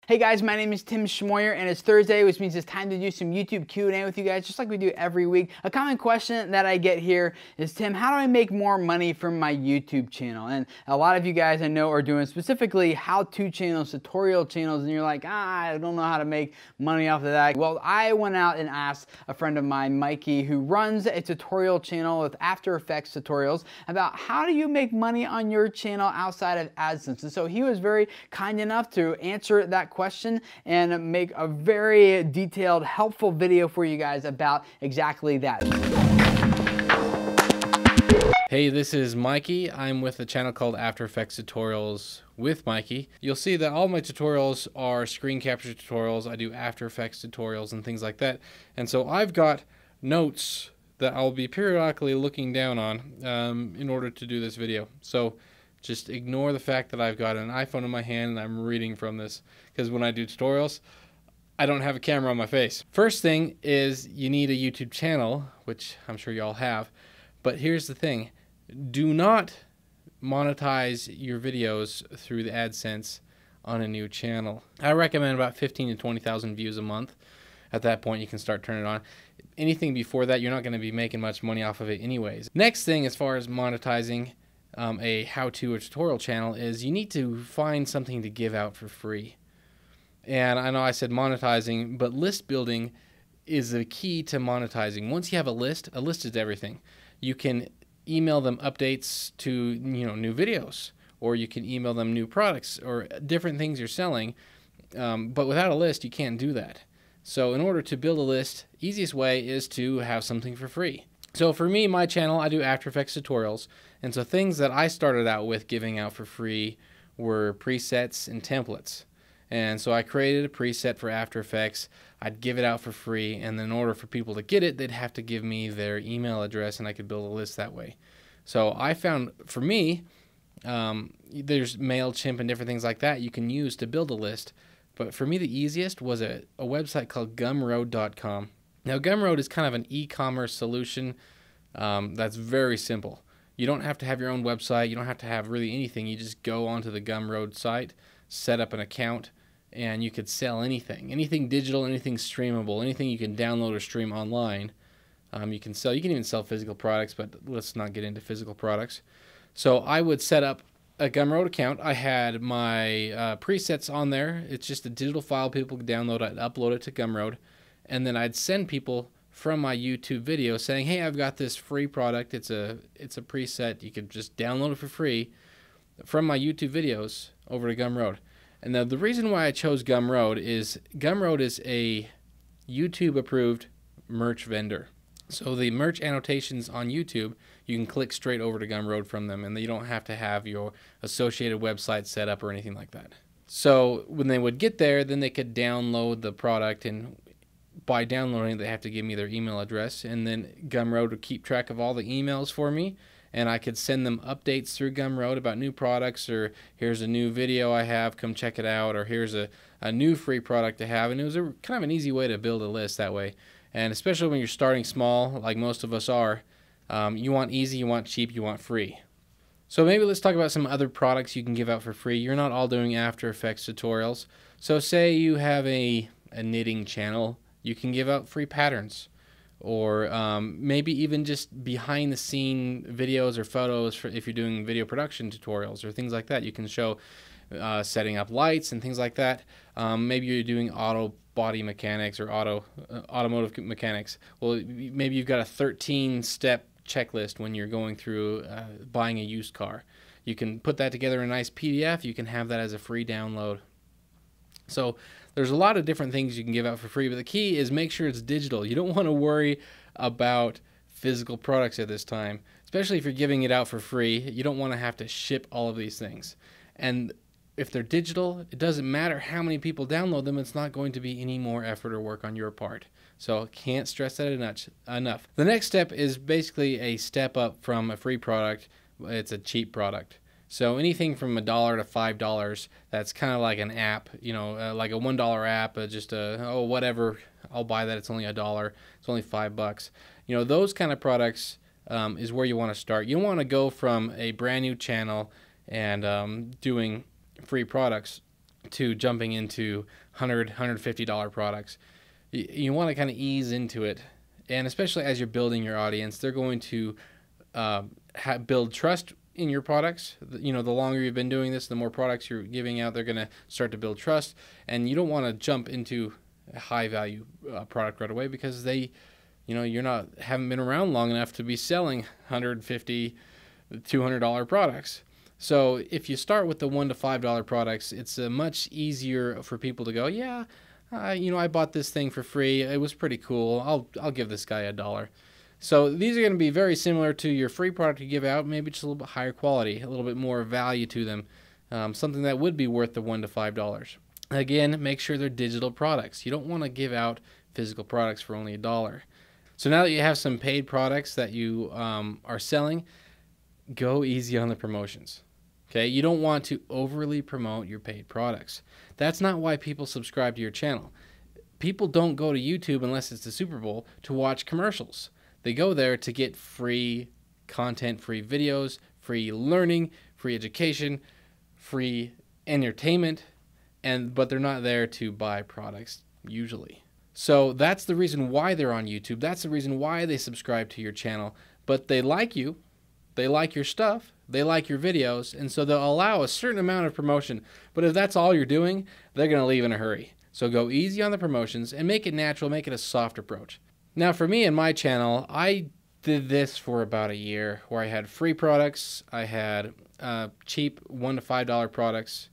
Hey guys, my name is Tim Schmoyer and it's Thursday, which means it's time to do some YouTube Q&A with you guys, just like we do every week. A common question that I get here is, Tim, how do I make more money from my YouTube channel? And a lot of you guys I know are doing specifically how-to channels, tutorial channels, and you're like, I don't know how to make money off of that. Well, I went out and asked a friend of mine, Mikey, who runs a tutorial channel with After Effects tutorials, about how do you make money on your channel outside of Adsense. And so he was very kind enough to answer that question and make a very detailed, helpful video for you guys about exactly that. Hey, this is Mikey. I'm with a channel called After Effects Tutorials with Mikey. You'll see that all my tutorials are screen capture tutorials. I do After Effects tutorials and things like that. And so I've got notes that I'll be periodically looking down on in order to do this video. So just ignore the fact that I've got an iPhone in my hand and I'm reading from this, because when I do tutorials, I don't have a camera on my face. First thing is you need a YouTube channel, which I'm sure y'all have. But here's the thing. Do not monetize your videos through the AdSense on a new channel. I recommend about 15 to 20,000 views a month. At that point, you can start turning it on. Anything before that, you're not going to be making much money off of it anyways. Next thing, as far as monetizing a how-to or tutorial channel, is you need to find something to give out for free. And I know I said monetizing, but list building is the key to monetizing. Once you have a list is everything. You can email them updates to new videos, or you can email them new products or different things you're selling. But without a list, you can't do that. So in order to build a list, easiest way is to have something for free. So for me, my channel, I do After Effects tutorials. And so things that I started out with giving out for free were presets and templates. And so I created a preset for After Effects. I'd give it out for free, and then in order for people to get it, they'd have to give me their email address, and I could build a list that way. So I found, for me, there's MailChimp and different things like that you can use to build a list. But for me, the easiest was a website called Gumroad.com. Now, Gumroad is kind of an e-commerce solution that's very simple. You don't have to have your own website. You don't have to have really anything. You just go onto the Gumroad site, set up an account, and you could sell anything. Anything digital, anything streamable, anything you can download or stream online. You can sell. You can even sell physical products, but let's not get into physical products. So I would set up a Gumroad account. I had my presets on there. It's just a digital file people could download. I'd upload it to Gumroad, and then I'd send people from my YouTube video saying, hey, I've got this free product. It's a preset. You could just download it for free from my YouTube videos over to Gumroad. And now the reason why I chose Gumroad is a YouTube approved merch vendor. So the merch annotations on YouTube, you can click straight over to Gumroad from them, and you don't have to have your associated website set up or anything like that. So when they would get there, then they could download the product, and by downloading, they have to give me their email address, and then Gumroad would keep track of all the emails for me, and I could send them updates through Gumroad about new products, or here's a new video I have, come check it out, or here's a new free product to have. And it was kind of an easy way to build a list that way. And especially when you're starting small, like most of us are, you want easy, you want cheap, you want free. So maybe let's talk about some other products you can give out for free. You're not all doing After Effects tutorials. So say you have a knitting channel, you can give out free patterns. Or maybe even just behind the scene videos or photos for if you're doing video production tutorials or things like that. You can show setting up lights and things like that. Maybe you're doing auto body mechanics or automotive mechanics. Well, maybe you've got a 13-step checklist when you're going through buying a used car. You can put that together in a nice PDF. You can have that as a free download. So there's a lot of different things you can give out for free, but the key is make sure it's digital. You don't want to worry about physical products at this time, especially if you're giving it out for free. You don't want to have to ship all of these things. And if they're digital, it doesn't matter how many people download them. It's not going to be any more effort or work on your part. So can't stress that enough. The next step is basically a step up from a free product. It's a cheap product. So anything from $1 to $5, that's kind of like an app, like a $1 app, just whatever, I'll buy that, it's only $1, it's only $5. Those kind of products is where you want to start. You don't want to go from a brand new channel and doing free products to jumping into $150 products. You want to kind of ease into it, and especially as you're building your audience, they're going to build trust in your products. The longer you've been doing this, the more products you're giving out, they're going to start to build trust, and you don't want to jump into a high value product right away, because haven't been around long enough to be selling $150, $200 products. So if you start with the $1 to $5 products, it's much easier for people to go, yeah, I bought this thing for free. It was pretty cool. I'll give this guy $1. So these are going to be very similar to your free product you give out, maybe just a little bit higher quality, a little bit more value to them, something that would be worth the $1 to $5. Again, make sure they're digital products. You don't want to give out physical products for only $1. So now that you have some paid products that you are selling, go easy on the promotions. Okay, you don't want to overly promote your paid products. That's not why people subscribe to your channel. People don't go to YouTube unless it's the Super Bowl to watch commercials. They go there to get free content, free videos, free learning, free education, free entertainment, but they're not there to buy products usually. So that's the reason why they're on YouTube. That's the reason why they subscribe to your channel. But they like you. They like your stuff, they like your videos, and so they'll allow a certain amount of promotion. But if that's all you're doing, they're going to leave in a hurry. So go easy on the promotions and make it natural, make it a soft approach. Now for me and my channel, I did this for about a year, where I had free products, I had cheap $1 to $5 products,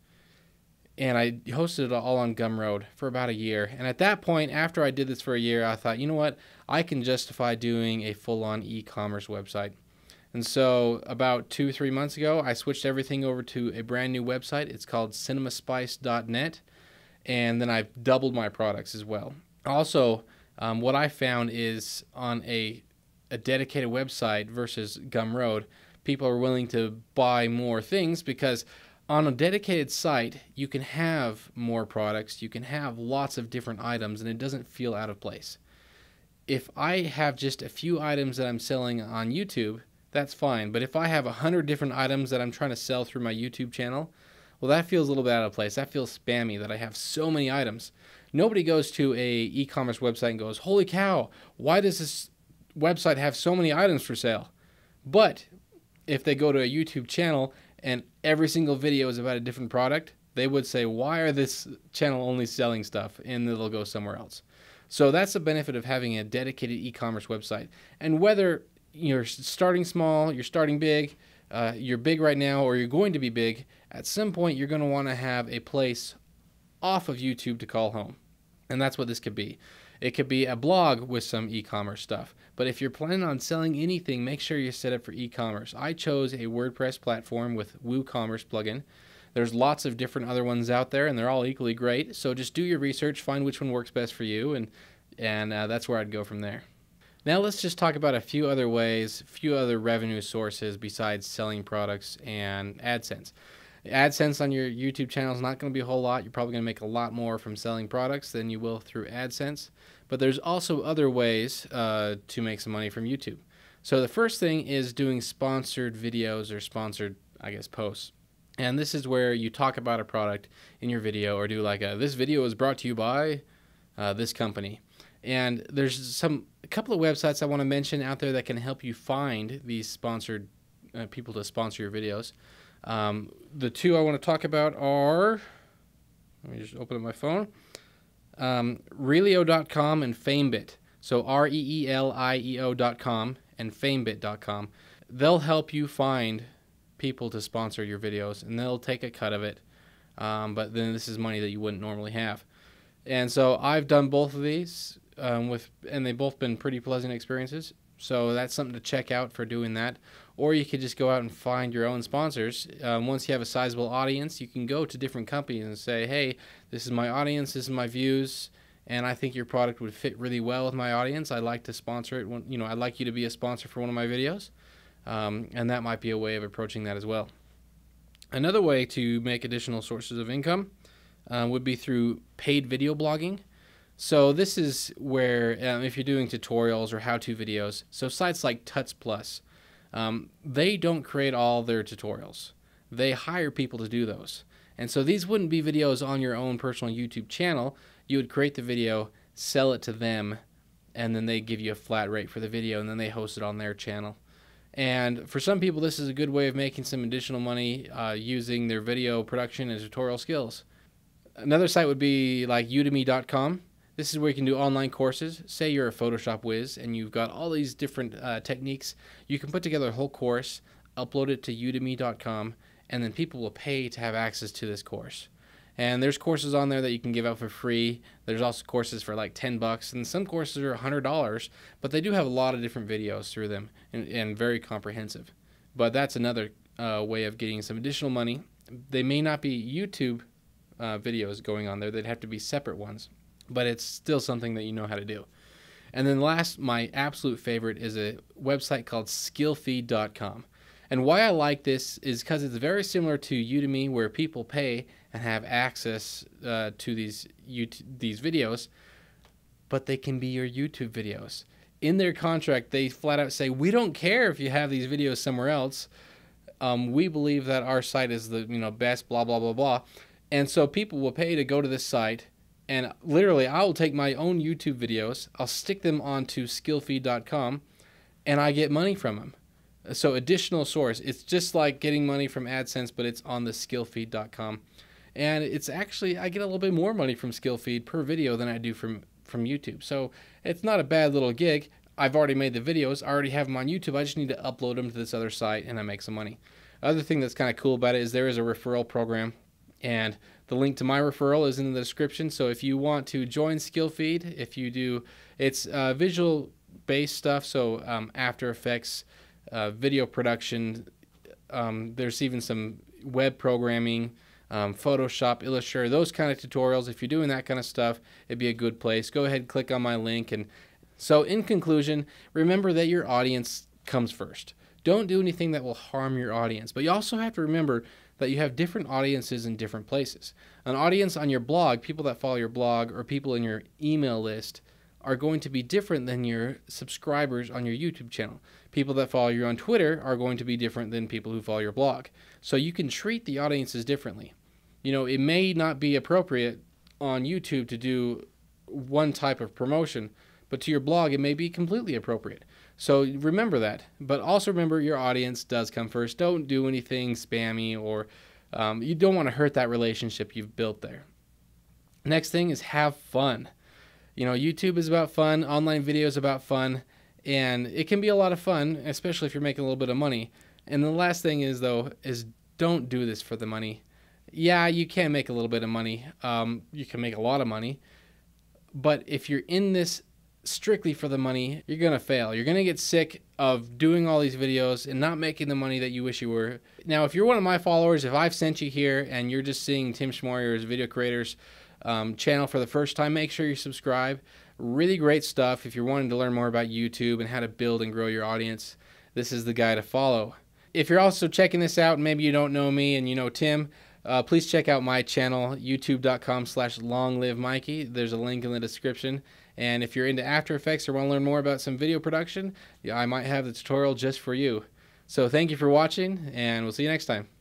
and I hosted it all on Gumroad for about a year. And at that point, after I did this for a year, I thought, you know what, I can justify doing a full-on e-commerce website. And so about 2-3 months ago, I switched everything over to a brand new website. It's called cinemaspice.net, and then I've doubled my products as well. Also, what I found is on a dedicated website versus Gumroad, people are willing to buy more things, because on a dedicated site, you can have more products, you can have lots of different items, and it doesn't feel out of place. If I have just a few items that I'm selling on YouTube, that's fine. But if I have 100 different items that I'm trying to sell through my YouTube channel, well, that feels a little bit out of place. That feels spammy, that I have so many items. Nobody goes to a e-commerce website and goes, holy cow, why does this website have so many items for sale? But if they go to a YouTube channel and every single video is about a different product, they would say, why are this channel only selling stuff? And it'll go somewhere else. So that's the benefit of having a dedicated e-commerce website. And whether you're starting small, you're starting big, you're big right now, or you're going to be big, at some point you're going to want to have a place off of YouTube to call home. And that's what this could be. It could be a blog with some e-commerce stuff. But if you're planning on selling anything, make sure you're set up for e-commerce. I chose a WordPress platform with WooCommerce plugin. There's lots of different other ones out there, and they're all equally great. So just do your research, find which one works best for you, and that's where I'd go from there. Now let's just talk about a few other ways, a few other revenue sources besides selling products and AdSense. AdSense on your YouTube channel is not going to be a whole lot. You're probably going to make a lot more from selling products than you will through AdSense. But there's also other ways to make some money from YouTube. So the first thing is doing sponsored videos or sponsored, posts. And this is where you talk about a product in your video, or do like this video is brought to you by this company. And there's a couple of websites I want to mention out there that can help you find these sponsored people to sponsor your videos. The two I want to talk about are, let me just open up my phone, Reelio.com and Famebit. So Reelio.com and Famebit.com. They'll help you find people to sponsor your videos, and they'll take a cut of it. But then this is money that you wouldn't normally have. And so I've done both of these. And they've both been pretty pleasant experiences. So that's something to check out for doing that. Or you could just go out and find your own sponsors. Once you have a sizable audience, you can go to different companies and say, hey, this is my audience, this is my views, and I think your product would fit really well with my audience. I'd like to sponsor it. I'd like you to be a sponsor for one of my videos. And that might be a way of approaching that as well. Another way to make additional sources of income would be through paid video blogging. So this is where if you're doing tutorials or how-to videos, so sites like Tuts Plus, they don't create all their tutorials. They hire people to do those. And so these wouldn't be videos on your own personal YouTube channel. You would create the video, sell it to them, and then they give you a flat rate for the video, and then they host it on their channel. And for some people, this is a good way of making some additional money using their video production and tutorial skills. Another site would be like Udemy.com. This is where you can do online courses. Say you're a Photoshop whiz and you've got all these different techniques. You can put together a whole course, upload it to Udemy.com, and then people will pay to have access to this course. And there's courses on there that you can give out for free. There's also courses for like $10, and some courses are $100, but they do have a lot of different videos through them and very comprehensive. But that's another way of getting some additional money. They may not be YouTube videos going on there. They'd have to be separate ones, but it's still something that you know how to do. And then last, my absolute favorite is a website called Skillfeed.com. And why I like this is because it's very similar to Udemy, where people pay and have access to these videos, but they can be your YouTube videos. In their contract, they flat out say, we don't care if you have these videos somewhere else. We believe that our site is the best, blah, blah, blah, blah. And so people will pay to go to this site, and literally I will take my own YouTube videos, I'll stick them onto Skillfeed.com, and I get money from them. So additional source. It's just like getting money from Adsense, but it's on the Skillfeed.com. And it's actually, I get a little bit more money from Skillfeed per video than I do from YouTube. So it's not a bad little gig. I've already made the videos. I already have them on YouTube. I just need to upload them to this other site and I make some money. Other thing that's kind of cool about it is there is a referral program. And the link to my referral is in the description. So if you want to join Skillfeed, if you do, it's visual-based stuff. So After Effects, video production, there's even some web programming, Photoshop, Illustrator, those kind of tutorials. If you're doing that kind of stuff, it'd be a good place. Go ahead and click on my link. And so in conclusion, remember that your audience comes first. Don't do anything that will harm your audience. But you also have to remember that you have different audiences in different places. An audience on your blog, people that follow your blog, or people in your email list are going to be different than your subscribers on your YouTube channel. People that follow you on Twitter are going to be different than people who follow your blog. So you can treat the audiences differently. It may not be appropriate on YouTube to do one type of promotion, but to your blog it may be completely appropriate. So remember that. But also remember your audience does come first. Don't do anything spammy, or you don't want to hurt that relationship you've built there. Next thing is have fun. YouTube is about fun, online video is about fun, and it can be a lot of fun, especially if you're making a little bit of money. And the last thing is don't do this for the money. Yeah, you can make a little bit of money. You can make a lot of money. But if you're in this strictly for the money, you're going to fail. You're going to get sick of doing all these videos and not making the money that you wish you were. Now, if you're one of my followers, if I've sent you here and you're just seeing Tim Schmoyer's Video Creators channel for the first time, make sure you subscribe. Really great stuff. If you're wanting to learn more about YouTube and how to build and grow your audience, this is the guy to follow. If you're also checking this out and maybe you don't know me and you know Tim, please check out my channel, youtube.com/longlivemikey. There's a link in the description. And if you're into After Effects or want to learn more about some video production, I might have the tutorial just for you. So thank you for watching, and we'll see you next time.